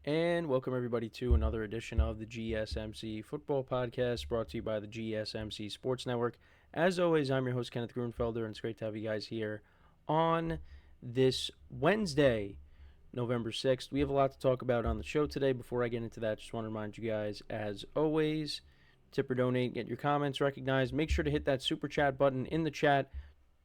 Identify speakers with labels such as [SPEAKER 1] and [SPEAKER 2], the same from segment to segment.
[SPEAKER 1] And welcome everybody to another edition of the GSMC Football Podcast, brought to you by the GSMC Sports Network. As always, I'm your host Kenneth Grunfelder, and it's great to have you guys here on this Wednesday, November 6th. We have a lot to talk about on the show today. Before I get into that, just want to remind you guys, as always, tip or donate, get your comments recognized. Make sure to hit that super chat button in the chat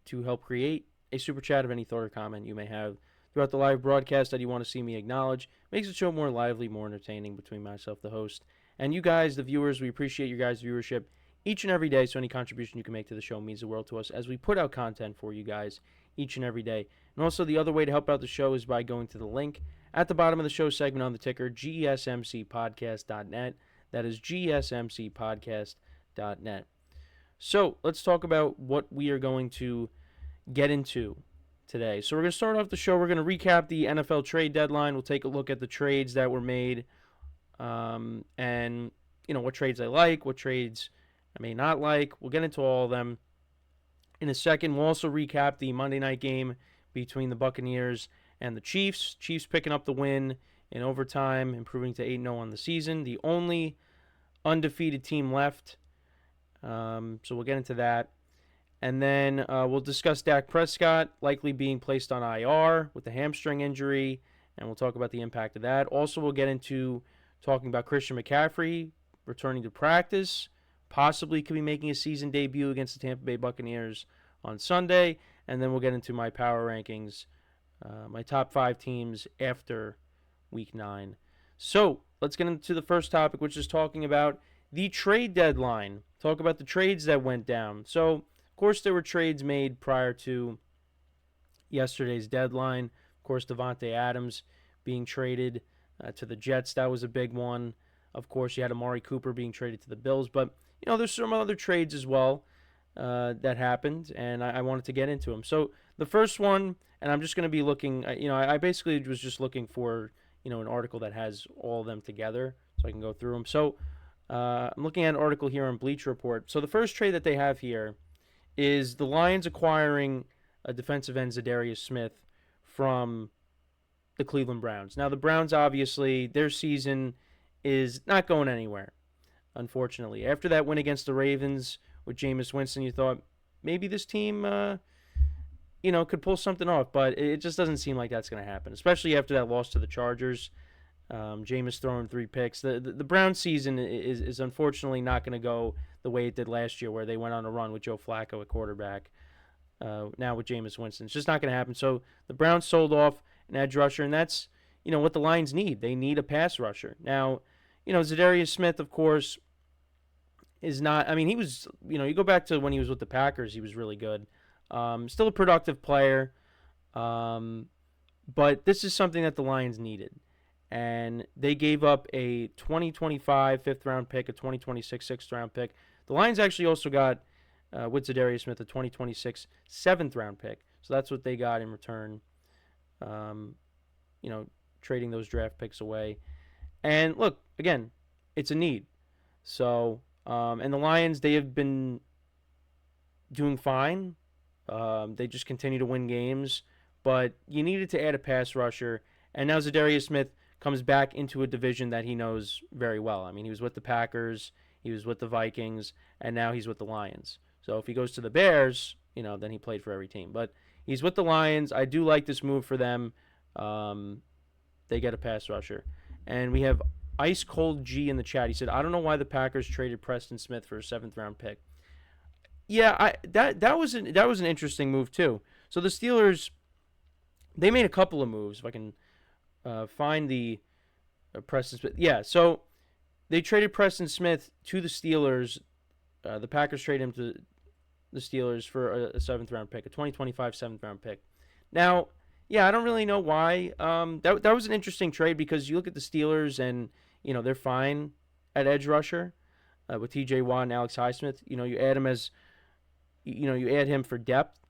[SPEAKER 1] to help create a super chat of any thought or comment you may have throughout the live broadcast that you want to see me acknowledge. Makes the show more lively, more entertaining between myself, the host, and you guys, the viewers. We appreciate your guys' viewership each and every day, so any contribution you can make to the show means the world to us as we put out content for you guys each and every day. And also, the other way to help out the show is by going to the link at the bottom of the show segment on the ticker, GSMCPodcast.net. That is GSMCPodcast.net. So, let's talk about what we are going to get into today. So we're going to start off the show. We're going to recap the NFL trade deadline. We'll take a look at the trades that were made, and what trades I like, what trades I may not like. We'll get into all of them in a second. We'll also recap the Monday night game between the Buccaneers and the Chiefs. Chiefs picking up the win in overtime, improving to 8-0 on the season. The only undefeated team left. So we'll get into that. And then we'll discuss Dak Prescott likely being placed on IR with the hamstring injury, and we'll talk about the impact of that. Also, we'll get into talking about Christian McCaffrey returning to practice, possibly could be making a season debut against the Tampa Bay Buccaneers on Sunday, and then we'll get into my power rankings, my top 5 teams after Week 9. So let's get into the first topic, which is talking about the trade deadline. Talk about the trades that went down. So, of course, there were trades made prior to yesterday's deadline. Of course, Davante Adams being traded to the Jets. That was a big one. Of course, you had Amari Cooper being traded to the Bills. But, there's some other trades as well that happened, and I wanted to get into them. So the first one, and I'm just going to be looking, I basically was just looking for, an article that has all of them together so I can go through them. So I'm looking at an article here on Bleacher Report. So the first trade that they have here is the Lions acquiring a defensive end, Tre'Davious Smith, from the Cleveland Browns. Now, the Browns, obviously, their season is not going anywhere, unfortunately. After that win against the Ravens with Jameis Winston, you thought maybe this team, could pull something off, but it just doesn't seem like that's going to happen, especially after that loss to the Chargers. Jameis throwing 3 picks. The Browns season is unfortunately not going to go the way it did last year, where they went on a run with Joe Flacco at quarterback. Now with Jameis Winston, it's just not going to happen. So the Browns sold off an edge rusher, and that's what the Lions need. They need a pass rusher. Now, Tre'Davious Smith, of course, is not. I mean, he was. You go back to when he was with the Packers, he was really good. Still a productive player, but this is something that the Lions needed. And they gave up a 2025 5th-round pick, a 2026 6th-round pick. The Lions actually also got, with Tre'Davious Smith, a 2026 7th-round pick. So that's what they got in return, trading those draft picks away. And look, again, it's a need. So, and the Lions, they have been doing fine. They just continue to win games. But you needed to add a pass rusher. And now Tre'Davious Smith comes back into a division that he knows very well. I mean, he was with the Packers, he was with the Vikings, and now he's with the Lions. So if he goes to the Bears, then he played for every team. But he's with the Lions. I do like this move for them. They get a pass rusher. And we have Ice Cold G in the chat. He said, I don't know why the Packers traded Preston Smith for a 7th-round pick. Yeah, that was an interesting move too. So the Steelers, they made a couple of moves. If I can find the Preston Smith. Yeah, so they traded Preston Smith to the Steelers. The Packers traded him to the Steelers for a 7th-round pick, a 2025 7th-round pick. Now, yeah, I don't really know why. That was an interesting trade because you look at the Steelers and, they're fine at edge rusher with TJ Watt and Alex Highsmith. You add him as, you add him for depth.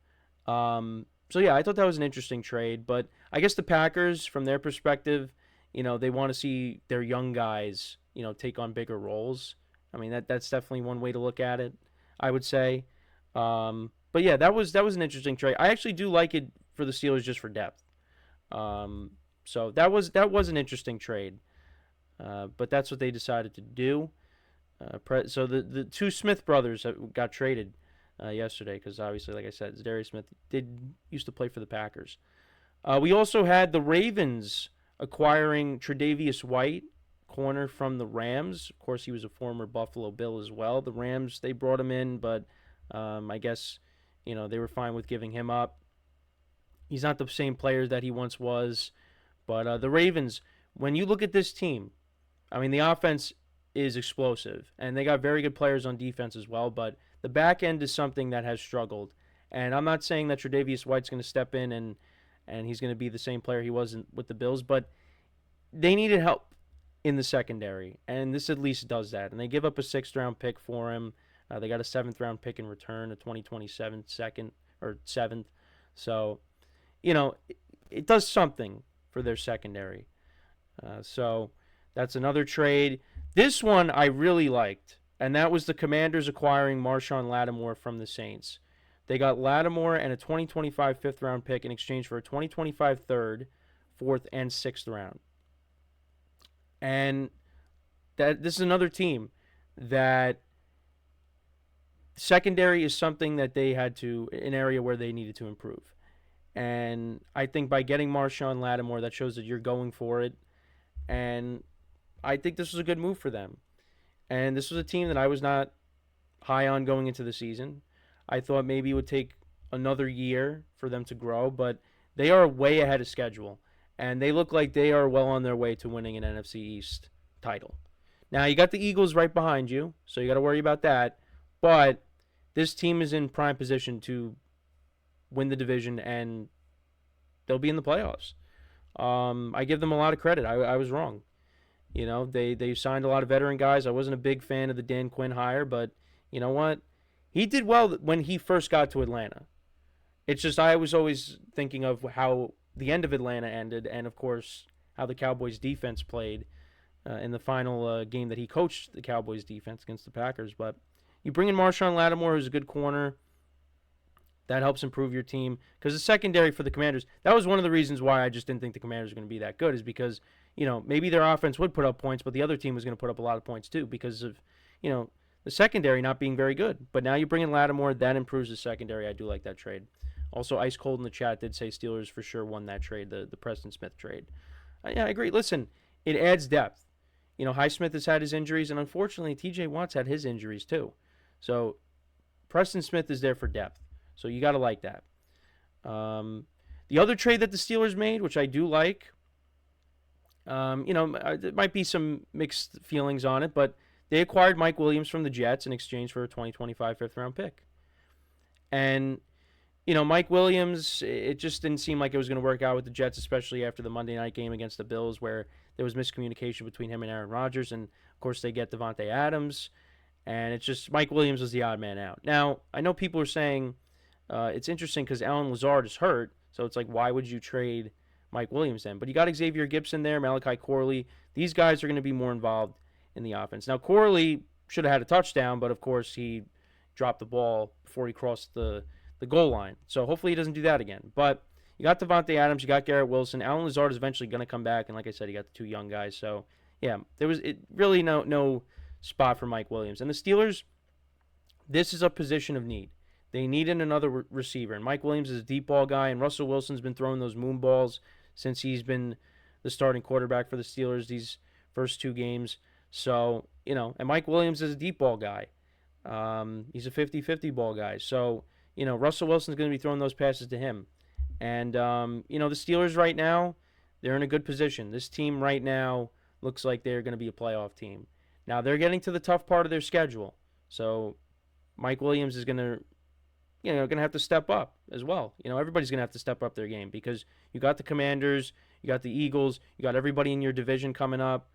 [SPEAKER 1] So, yeah, I thought that was an interesting trade. But I guess the Packers, from their perspective, they want to see their young guys, take on bigger roles. I mean, that's definitely one way to look at it, I would say. But, yeah, that was an interesting trade. I actually do like it for the Steelers just for depth. So that was an interesting trade. But that's what they decided to do. So the two Smith brothers that got traded yesterday, because obviously, like I said, Darius Smith used to play for the Packers. We also had the Ravens acquiring Tre'DaviousWhite, corner from the Rams. Of course, he was a former Buffalo Bill as well. The Rams, they brought him in, but I guess they were fine with giving him up. He's not the same player that he once was. But the Ravens, when you look at this team, I mean, the offense is explosive, and they got very good players on defense as well, but the back end is something that has struggled. And I'm not saying that Tre'Davious White's going to step in and he's going to be the same player he was with the Bills, but they needed help in the secondary, and this at least does that. And they give up a 6th-round pick for him. They got a 7th-round pick in return, a 2027 second or 7th. So, it does something for their secondary. So that's another trade. This one I really liked, and that was the Commanders acquiring Marshawn Lattimore from the Saints. They got Lattimore and a 2025 5th-round pick in exchange for a 2025 3rd, 4th, and 6th round. And this is another team that secondary is something that they had to, an area where they needed to improve. And I think by getting Marshawn Lattimore, that shows that you're going for it. And I think this was a good move for them. And this was a team that I was not high on going into the season. I thought maybe it would take another year for them to grow, but they are way ahead of schedule. And they look like they are well on their way to winning an NFC East title. Now, you got the Eagles right behind you, so you got to worry about that. But this team is in prime position to win the division, and they'll be in the playoffs. I give them a lot of credit. I was wrong. They signed a lot of veteran guys. I wasn't a big fan of the Dan Quinn hire, but you know what? He did well when he first got to Atlanta. It's just I was always thinking of how the end of Atlanta ended, and of course how the Cowboys defense played in the final game that he coached the Cowboys defense against the Packers. But you bring in Marshawn Lattimore, who's a good corner. That helps improve your team. Because the secondary for the Commanders, that was one of the reasons why I just didn't think the Commanders were going to be that good, is because, maybe their offense would put up points, but the other team was going to put up a lot of points too because of, the secondary not being very good. But now you bring in Lattimore, that improves the secondary. I do like that trade. Also, Ice Cold in the chat did say Steelers for sure won that trade, the Preston Smith trade. Yeah, I agree. Listen, it adds depth. Highsmith has had his injuries, and unfortunately, TJ Watt's had his injuries too. So Preston Smith is there for depth. So you got to like that. The other trade that the Steelers made, which I do like, there might be some mixed feelings on it, but they acquired Mike Williams from the Jets in exchange for a 2025 5th-round pick. And, Mike Williams, it just didn't seem like it was going to work out with the Jets, especially after the Monday night game against the Bills where there was miscommunication between him and Aaron Rodgers. And, of course, they get Devontae Adams. And it's just Mike Williams was the odd man out. Now, I know people are saying it's interesting because Allen Lazard is hurt, so it's like, why would you trade Mike Williams then? But you got Xavier Gibson there, Malachi Corley. These guys are going to be more involved in the offense. Now, Corley should have had a touchdown, but of course he dropped the ball before he crossed the goal line. So hopefully he doesn't do that again. But you got Devontae Adams, you got Garrett Wilson. Allen Lazard is eventually going to come back, and like I said, you got the two young guys. So, yeah, there was really no spot for Mike Williams. And the Steelers, this is a position of need. They needed another receiver, and Mike Williams is a deep ball guy, and Russell Wilson's been throwing those moon balls since he's been the starting quarterback for the Steelers these first two games. So, and Mike Williams is a deep ball guy. He's a 50-50 ball guy. So, Russell Wilson's going to be throwing those passes to him. And, the Steelers right now, they're in a good position. This team right now looks like they're going to be a playoff team. Now, they're getting to the tough part of their schedule. So, Mike Williams is going to have to step up as well. Everybody's going to have to step up their game because you got the Commanders, you got the Eagles, you got everybody in your division coming up.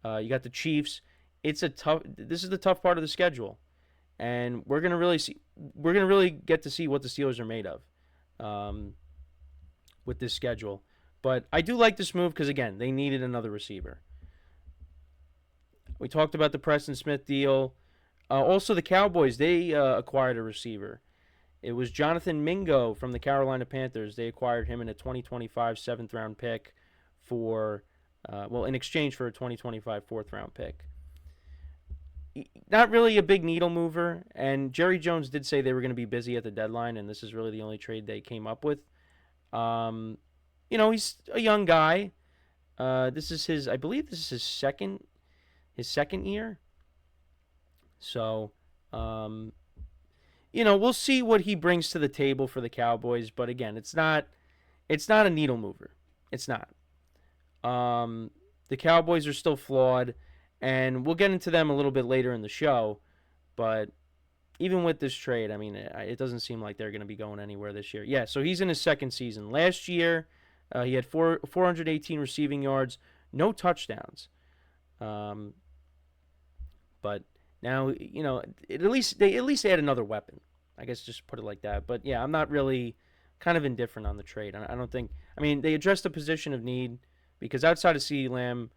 [SPEAKER 1] You got the Chiefs. This is the tough part of the schedule. And we're going to really get to see what the Steelers are made of with this schedule. But I do like this move because, again, they needed another receiver. We talked about the Preston Smith deal. Also, the Cowboys, they acquired a receiver. It was Jonathan Mingo from the Carolina Panthers. They acquired him in a 2025 7th-round pick for in exchange for a 2025 fourth-round pick. Not really a big needle mover, and Jerry Jones did say they were going to be busy at the deadline, and this is really the only trade they came up with. He's a young guy. I believe this is his second year. So, we'll see what he brings to the table for the Cowboys. But again, it's not a needle mover. It's not. The Cowboys are still flawed, and we'll get into them a little bit later in the show. But even with this trade, I mean, it doesn't seem like they're going to be going anywhere this year. Yeah, so he's in his second season. Last year, he had 418 receiving yards, no touchdowns. But now, at least add another weapon. I guess just put it like that. But yeah, I'm not really kind of indifferent on the trade. I don't think. I mean, they addressed the position of need because outside of CeeDee Lamb,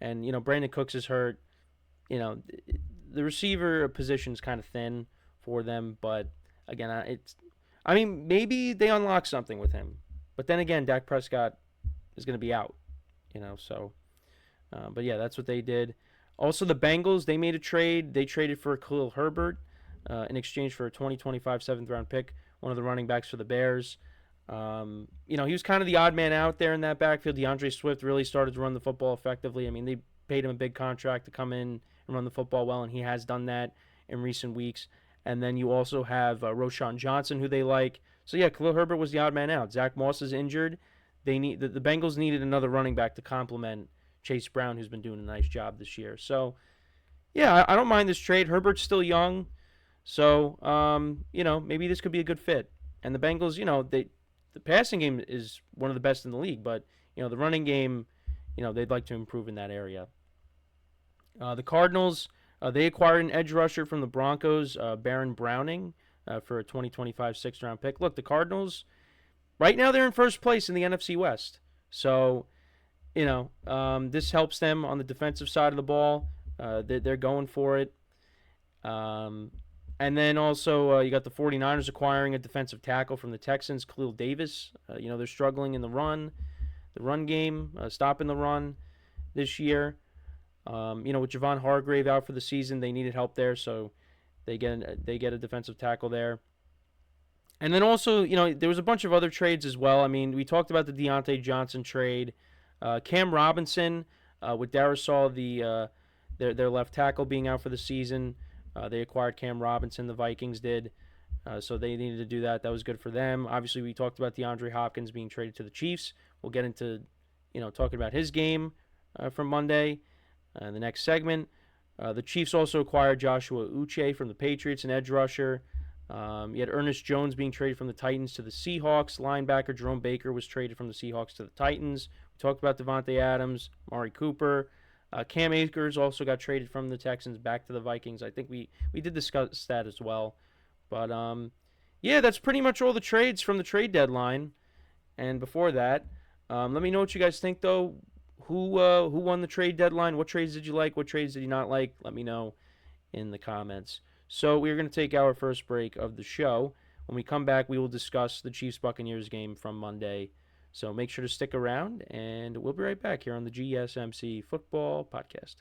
[SPEAKER 1] and Brandon Cooks is hurt. The receiver position is kind of thin for them. But again, maybe they unlock something with him. But then again, Dak Prescott is going to be out. So. But yeah, that's what they did. Also, the Bengals, they made a trade. They traded for Khalil Herbert in exchange for a 2025 seventh-round pick, one of the running backs for the Bears. He was kind of the odd man out there in that backfield. DeAndre Swift really started to run the football effectively. I mean, they paid him a big contract to come in and run the football well, and he has done that in recent weeks. And then you also have Roschon Johnson, who they like. So, yeah, Khalil Herbert was the odd man out. Zach Moss is injured. The Bengals needed another running back to complement Chase Brown, who's been doing a nice job this year. So, yeah, I don't mind this trade. Herbert's still young. So, maybe this could be a good fit. And the Bengals, the passing game is one of the best in the league. But, the running game, they'd like to improve in that area. The Cardinals, they acquired an edge rusher from the Broncos, Baron Browning, for a 2025 sixth-round pick. Look, the Cardinals, right now they're in first place in the NFC West. So, this helps them on the defensive side of the ball. They're going for it. And then also you got the 49ers acquiring a defensive tackle from the Texans, Khalil Davis. They're struggling in the run game, stopping the run this year. With Javon Hargrave out for the season, they needed help there, so they get a defensive tackle there. And then also, there was a bunch of other trades as well. I mean, we talked about the Deontay Johnson trade. Cam Robinson, with Darisaw, their left tackle, being out for the season, they acquired Cam Robinson, the Vikings did. So they needed to do that. That was good for them. Obviously, we talked about DeAndre Hopkins being traded to the Chiefs. We'll get into, talking about his game from Monday in the next segment. The Chiefs also acquired Joshua Uche from the Patriots, an edge rusher. You had Ernest Jones being traded from the Titans to the Seahawks. Linebacker Jerome Baker was traded from the Seahawks to the Titans. We talked about Devontae Adams, Mari Cooper. Cam Akers also got traded from the Texans back to the Vikings. I think we did discuss that as well. But, that's pretty much all the trades from the trade deadline. And before that, let me know what you guys think, though. Who won the trade deadline? What trades did you like? What trades did you not like? Let me know in the comments. So we're going to take our first break of the show. When we come back, we will discuss the Chiefs-Buccaneers game from Monday. So make sure to stick around, and we'll be right back here on the GSMC Football Podcast.